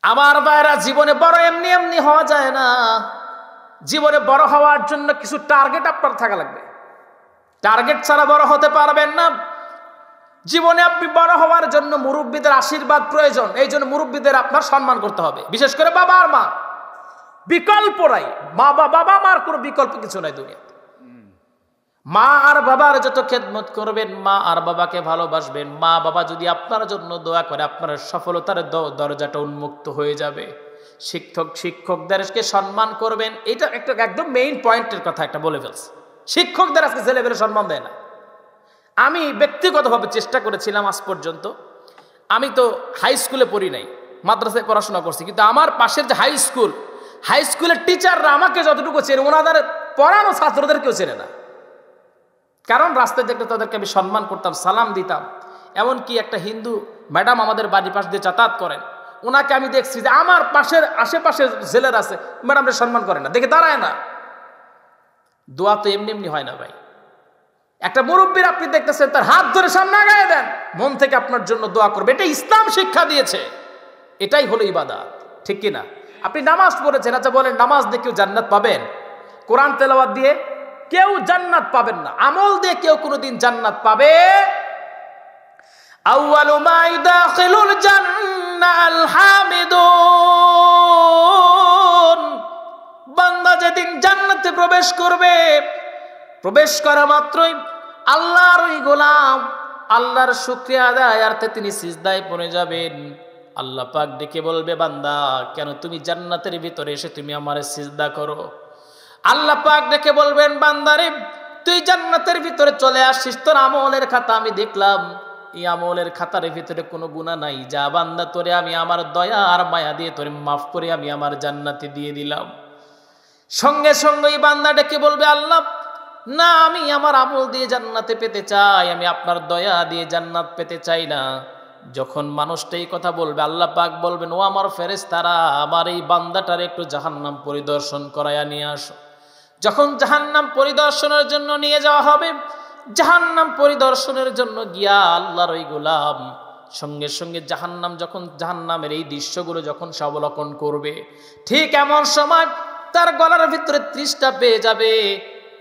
আমার ভাইরা, জীবনে বড় এমনি এমনি হওয়া যায় না। জীবনে বড় হওয়ার জন্য কিছু টার্গেট আপনার থাকা লাগবে। টার্গেট ছাড়া বড় হতে পারবেন না। জীবনে আপনি বড় হওয়ার জন্য মুরব্বীদের আশীর্বাদ প্রয়োজন। এই জন্য মুরব্বীদের আপনার সম্মান করতে হবে, বিশেষ করে বাবা আর মা। বিকল্প নাই, বাবা মার কোনো বিকল্প কিছু নাই দুনিয়াতে। মা আর বাবার যত খেদমত করবেন, মা আর বাবাকে ভালোবাসবেন, মা বাবা যদি আপনার জন্য দোয়া করে, আপনার সফলতার দরজাটা উন্মুক্ত হয়ে যাবে। শিক্ষকদেরকে সম্মান করবেন। এটা একটা একদম মেইন পয়েন্টের কথা একটা বলে ফেলছে। শিক্ষকদের আজকে ছেলেবেলে সম্মান দেয় না। আমি ব্যক্তিগতভাবে চেষ্টা করেছিলাম আজ পর্যন্ত। আমি তো হাই স্কুলে পড়ি নাই, মাদ্রাসায় পড়াশোনা করছি, কিন্তু আমার পাশের যে হাই স্কুলের টিচাররা আমাকে যতটুকু চেনে, ওনাদের পড়ানো ছাত্রদের কেউ চেনে না। কারণ রাস্তায় দেখলে তাদেরকে আমি সম্মান করতাম, সালাম দিতাম। এমনকি একটা হিন্দু ম্যাডাম আমাদের বাড়ির পাশ দিয়ে যাতায়াত করেন, ওনাকে আমি দেখছি যে আমার পাশের আশেপাশে জেলের আছে, ম্যাডামরা সম্মান করে না, দেখে দাঁড়ায় না। দোয়া তো এমনি এমনি হয় না ভাই। একটা মুরব্বীর আপনি দেখতেছেন, তার হাত ধরে সামনে আগায় দেন, মন থেকে আপনার জন্য দোয়া করবে। এটা ইসলাম শিক্ষা দিয়েছে। এটাই হলো ইবাদত, ঠিক কিনা? আপনি নামাজ পড়েছেন, আচ্ছা বলেন, নামাজ দিয়ে কেউ জান্নাত পাবেন? কোরআন তেলাওয়াত দিয়ে কেউ জান্নাত পাবেন না। আমল দিয়ে কেউ কোনোদিন জান্নাত পাবে? আউয়ালু মা ইউদাখিলুল জান্নাল হামিদুন। বান্দা যেদিন জান্নাতে প্রবেশ করবে, প্রবেশ করা মাত্রই আল্লাহর ওই গোলাম আল্লাহর শুকরিয়া আদায়ার্থে তিনি সিজদায় পড়ে যাবেন। আল্লাহ পাক ডেকে বলবে, বান্দা কেন তুমি জান্নাতের ভিতরে এসে তুমি আমারে সিজদা করো? আল্লাহ পাক ডেকে বলবেন, বান্দারে তুই জান্নাতের ভিতরে চলে আসছিস, তোর আমলের খাতা আমি দেখলাম, এই আমলের খাতার ভিতরে কোনো গুনাহ নাই। যা বান্দা, তোরে আমি আমার দয়া আর মায়া দিয়ে তোরে মাফ করে আমি আমার জান্নাতে দিয়ে দিলাম। সঙ্গে সঙ্গে এই বান্দা ডেকে বলবে, আল্লাহ না, আমি আমার আমল দিয়ে জান্নাতে পেতে চাই, আমি আপনার দয়া দিয়ে জান্নাত পেতে চাই না। যখন মানুষটা এই কথা বলবে, আল্লাহ পাক বলবেন, ও আমার ফেরেশতারা, আমার এই বান্দাটার একটু জাহান্নাম পরিদর্শন করায়া নিয়ে আসো। যখন জাহান্নাম পরিদর্শনের জন্য নিয়ে যাওয়া হবে, জাহান্নাম পরিদর্শনের জন্য গিয়া আল্লাহর ওই গোলাম সঙ্গে সঙ্গে জাহান্নামের এই দৃশ্যগুলো যখন সে অবলোকন করবে, ঠিক এমন সময় তার গলার ভিতরে তৃষ্ণা পেয়ে যাবে।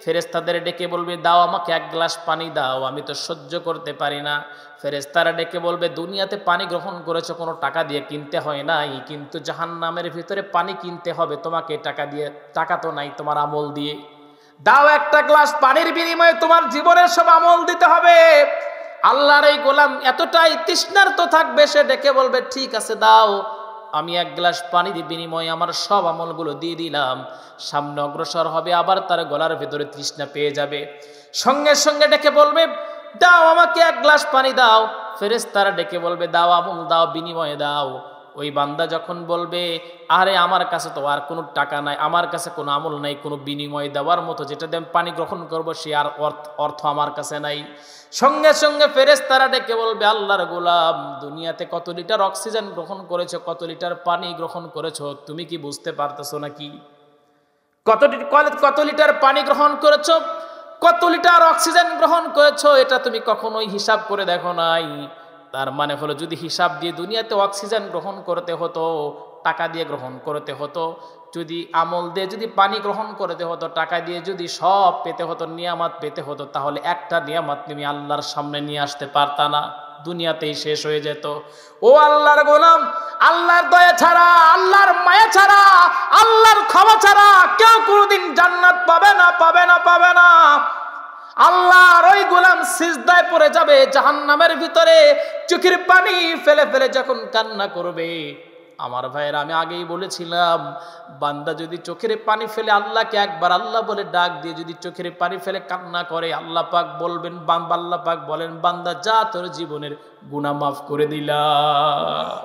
ফেরেশতাদের ডেকে বলবে, দাও আমাকে এক গ্লাস পানি দাও, আমি তো সহ্য করতে পারি না। ফেরেশতারা ডেকে বলবে, দুনিয়াতে পানি গ্রহণ করেছো কোনো টাকা দিয়ে কিনতে হয় নাই, কিন্তু জাহান্নামের ভিতরে পানি কিনতে হবে তোমাকে টাকা দিয়ে। টাকা তো নাই তোমার আমল দিয়ে, দাও একটা গ্লাস পানির বিনিময়ে তোমার জীবনের সব আমল দিতে হবে। আল্লাহর এই গোলাম এতটাই তৃষ্ণার্ত থাকবে, সে ডেকে বলবে, ঠিক আছে দাও, আমি এক গ্লাস পানির বিনিময়ে আমার সব আমলগুলো দিয়ে দিলাম। সামনে অগ্রসর হবে, আবার তার গলার ভেতরে তৃষ্ণা পেয়ে যাবে। সঙ্গে সঙ্গে ডেকে বলবে, দাও আমাকে এক গ্লাস পানি দাও। ফেরেশতারা ডেকে বলবে, দাও আমল দাও, বিনিময়ে দাও। ওই বান্দা যখন বলবে, আরে আমার কাছে তো আর কোনো টাকা নাই, আমার কাছে কোনো আমল নাই, কোনো বিনিময় দেওয়ার মতো যেটা দিয়ে পানি গ্রহণ করবো সে আর অর্থ আমার কাছে নাই। সঙ্গে সঙ্গে ফেরেশতারা ডেকে বলবে, আল্লাহর গোলাম, দুনিয়াতে কত লিটার অক্সিজেন গ্রহণ করেছো, কত লিটার পানি গ্রহণ করেছো, তুমি কি বুঝতে পারতেছো নাকি? কত লিটার পানি গ্রহণ করেছো, কত লিটার অক্সিজেন গ্রহণ করেছো, এটা তুমি কখনোই হিসাব করে দেখো নাই। তার মানে হলো, যদি হিসাব দিয়ে দুনিয়াতে অক্সিজেন গ্রহণ করতে হতো, টাকা দিয়ে গ্রহণ করতে হতো, যদি আমল দিয়ে যদি পানি গ্রহণ করতে হতো, টাকা দিয়ে যদি সব পেতে হতো, নিয়ামত পেতে হতো, তাহলে একটা নিয়ামত তুমি আল্লাহর সামনে নিয়ে আসতে পারতা না, দুনিয়াতেই শেষ হয়ে যেত। ও আল্লাহর গোলাম, আল্লাহর দয়া ছাড়া, আল্লাহর মায়া ছাড়া, আল্লাহর ক্ষমা ছাড়া কেউ কোনোদিন জান্নাত পাবে না, পাবে না, পাবে না। আল্লাহর ওই গোলাম সিজদায় পড়ে যাবে, জাহান্নামের ভিতরে চোখের পানি ফেলে ফেলে যখন কান্না করবে। আমার ভাইয়েরা, আমি আগেই বলেছিলাম, বান্দা যদি চোখের পানি ফেলে আল্লাহকে একবার আল্লাহ বলে ডাক দিয়ে যদি চোখের পানি ফেলে কান্না করে, আল্লাহ পাক বলবেন, আল্লাহ পাক বলেন, বান্দা যা, তোর জীবনের গুনাহ মাফ করে দিলাম।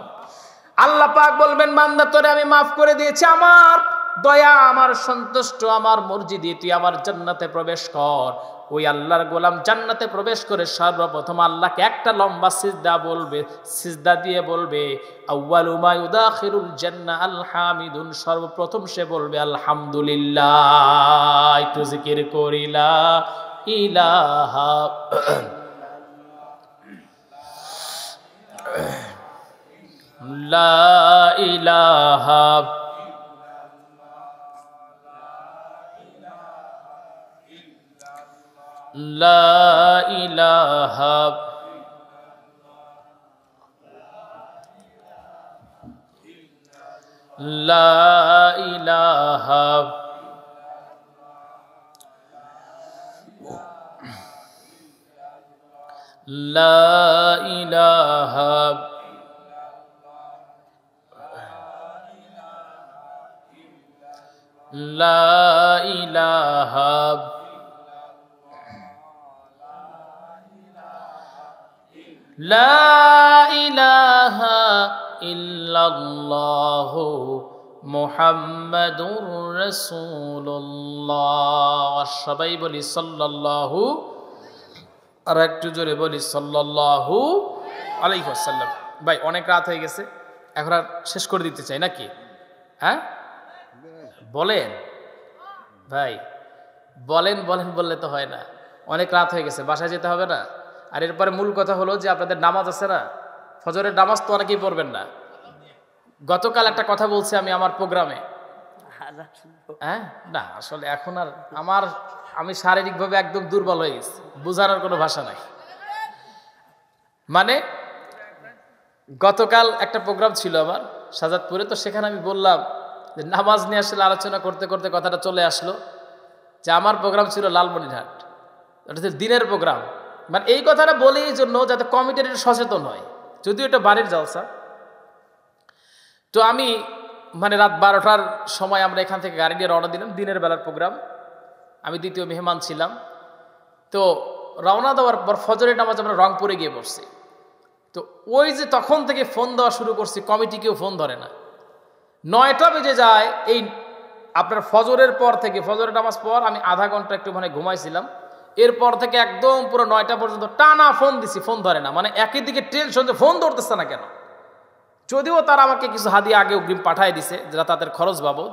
আল্লাহ পাক বলবেন, বান্দা তোরে আমি মাফ করে দিয়েছি, আমার দয়া, আমার সন্তুষ্ট, আমার মর্জি দিয়ে তুই আমার জান্নাতে প্রবেশ কর। ওই আল্লাহর গোলাম জান্নাতে প্রবেশ করে সর্বপ্রথম আল্লাহকে একটা লম্বা সিজদা বলবে, সিজদা দিয়ে বলবে, আউয়ালু মা ইউদাখিলুল জান্নাহ আল হামিদুন। সর্বপ্রথম সে বলবে আলহামদুলিল্লাহ। একটু জিকির করি, লা ইলাহা লা ইলাহা লা ইলাহা লা ইলাহা লা ইলাহা লা ইলাহা লা ইলাহা ইল্লাল্লাহু মুহাম্মাদুর রাসূলুল্লাহ। সবাই বলি সাল্লাল্লাহু, আর একটু জোরে বলি সাল্লাল্লাহু আলাইহি ওয়াসাল্লাম। ভাই অনেক রাত হয়ে গেছে, এখন আর শেষ করে দিতে চাই নাকি? হ্যাঁ বলেন ভাই, বলেন বলেন বললে তো হয় না। অনেক রাত হয়ে গেছে, বাসায় যেতে হবে না? আর এরপরে মূল কথা হলো যে আপনাদের নামাজ আছে না, ফজরের নামাজ তো অনেকেই পড়বেন না। গতকাল একটা কথা বলছি আমি আমার প্রোগ্রামে, হ্যাঁ না আসলে এখন আর আমি শারীরিকভাবে একদম দুর্বল হয়ে গেছি, বোঝানোর কোনো ভাষা নাই। মানে গতকাল একটা প্রোগ্রাম ছিল আমার সাজাদপুরে, তো সেখানে আমি বললাম যে নামাজ নিয়ে আসলে আলোচনা করতে করতে কথাটা চলে আসলো যে আমার প্রোগ্রাম ছিল লালমনিরহাট, এটা হচ্ছে দিনের প্রোগ্রাম। মানে এই কথাটা বলি এই জন্য যাতে কমিটির সচেতন হয়, যদিও এটা বাড়ির জলসা। তো আমি মানে রাত 12টার সময় আমরা এখান থেকে গাড়ি নিয়ে রওনা দিলাম, দিনের বেলার প্রোগ্রাম, আমি দ্বিতীয় মেহমান ছিলাম। তো রওনা দেওয়ার পর ফজরের নামাজ আমরা রংপুরে গিয়ে পড়ছি। তো ওই যে তখন থেকে ফোন দেওয়া শুরু করছি, কমিটি কেউ ফোন ধরে না। 9টা বেজে যায় এই আপনার ফজরের পর থেকে, ফজরের নামাজ পর আমি আধা ঘন্টা একটু মানে ঘুমাইছিলাম, এরপর থেকে একদম পুরো 9টা পর্যন্ত টানা ফোন দিছি, ফোন ধরে না। মানে একই দিকে টেনশন যে ফোন ধরতেছে না কেন, যদিও তারা আমাকে কিছু হাদিয়া আগে অগ্রিম পাঠায় দিছে যেটা তাদের খরচ বাবদ,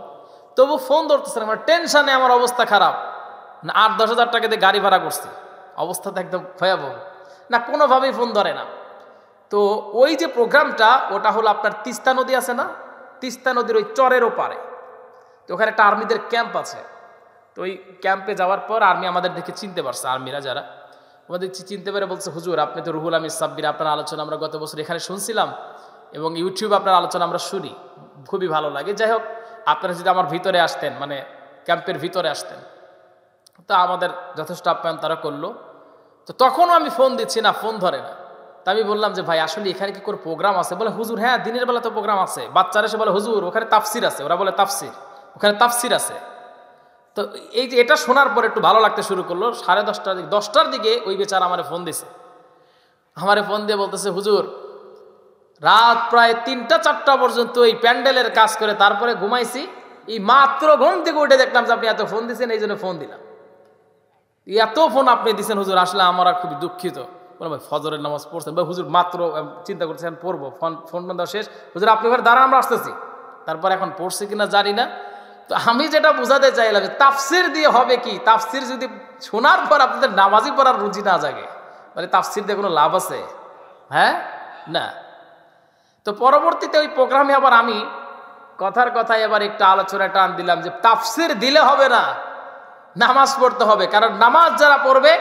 তবু ফোন ধরতেছে না। মানে টেনশনে আমার অবস্থা খারাপ না, 8-10 হাজার টাকা দিয়ে গাড়ি ভাড়া করছি, অবস্থা তো একদম ভয়াবহ না, কোনোভাবেই ফোন ধরে না। তো ওই যে প্রোগ্রামটা ওটা হলো আপনার তিস্তা নদী আছে না, তিস্তা নদীর ওই চরের ওপারে। তো ওখানে একটা আর্মিদের ক্যাম্প আছে। তো ওই ক্যাম্পে যাওয়ার পর আর্মি আমাদের দেখে চিনতে পারছে, আর্মিরা যারা আমাদের চিনতে পেরে বলছে, হুজুর আপনি তো রুহুল আমিন সাব্বির, আপনার আলোচনা আমরা গত বছর এখানে শুনছিলাম এবং ইউটিউবে আপনার আলোচনা আমরা শুনি, খুবই ভালো লাগে। যাই হোক আপনারা যদি আমার ভিতরে আসতেন, মানে ক্যাম্পের ভিতরে আসতেন, তা আমাদের যথেষ্ট আপ্যায়ন তারা করলো। তো তখনও আমি ফোন দিচ্ছি না, ফোন ধরে না। তা আমি বললাম যে ভাই আসলে এখানে কি কোনো প্রোগ্রাম আছে? বলে হুজুর হ্যাঁ দিনের বেলা তো প্রোগ্রাম আছে। বাচ্চারা এসে বলে হুজুর ওখানে তাফসির আছে, ওরা বলে তাফসির, ওখানে তাফসির আছে। তো এই যে এটা শোনার পর একটু ভালো লাগতে শুরু করলো। 10টার দিকে ওই বেচারা আমারে ফোন দিছে, আমারে ফোন দিয়ে বলতেছে হুজুর রাত প্রায় 3টা-4টা পর্যন্ত এই প্যান্ডেলের কাজ করে তারপরে ঘুমাইছি, এই মাত্র ঘুম থেকে উঠে দেখলাম যে আপনি এত ফোন দিচ্ছেন, এই জন্য ফোন দিলাম। এত ফোন আপনি দিচ্ছেন হুজুর, আসলে আমরা খুবই দুঃখিত। বলে ভাই ফজরের নামাজ পড়ছেন? ভাই হুজুর মাত্র চিন্তা করছেন পড়বো, ফোন দেওয়া শেষ। হুজুর আপনি ঘরে দাঁড়ান, আমরা আসতেছি। তারপর এখন পড়ছি কিনা জানি না। তো আমি যেটা বোঝাতে চাইলাম তাফসির দিয়ে হবে কি, তাফসির যদি শোনার পর আপনাদের নামাজি পড়ার রুচি না জাগে, মানে তাফসির দিয়ে কোনো লাভ আছে? হ্যাঁ না। তো পরবর্তীতে ওই প্রোগ্রামে আবার আমি কথার কথায় এবার একটু আলোচনা টান দিলাম যে তাফসির দিলে হবে না, নামাজ পড়তে হবে। কারণ নামাজ যারা পড়বে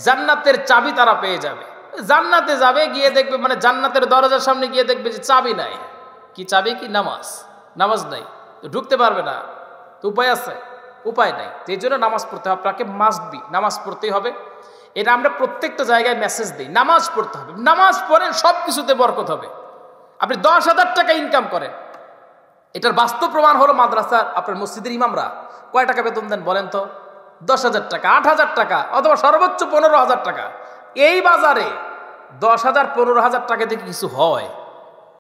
জান্নাতের চাবি তারা পেয়ে যাবে। জান্নাতে যাবে, গিয়ে দেখবে মানে জান্নাতের দরজার সামনে গিয়ে দেখবে যে চাবি নাই। কি চাবি? কি নামাজ। নামাজ নাই তো ঢুকতে পারবে না। তো উপায় আছে? উপায় নাই। এই জন্য নামাজ পড়তে হবে, আপনাকে মাস্ট বি নামাজ পড়তেই হবে। এটা আমরা প্রত্যেকটা জায়গায় মেসেজ দিই, নামাজ পড়তে হবে। নামাজ পড়েন সব কিছুতে বরকত হবে। আপনি 10,000 টাকা ইনকাম করেন, এটার বাস্তব প্রমাণ হলো মাদ্রাসার আপনার মসজিদের ইমামরা কয় টাকা বেতন দেন বলেন তো? 10,000 টাকা, 8,000 টাকা, অথবা সর্বোচ্চ 15,000 টাকা। এই বাজারে 10,000 15,000 টাকা থেকে কিছু হয়?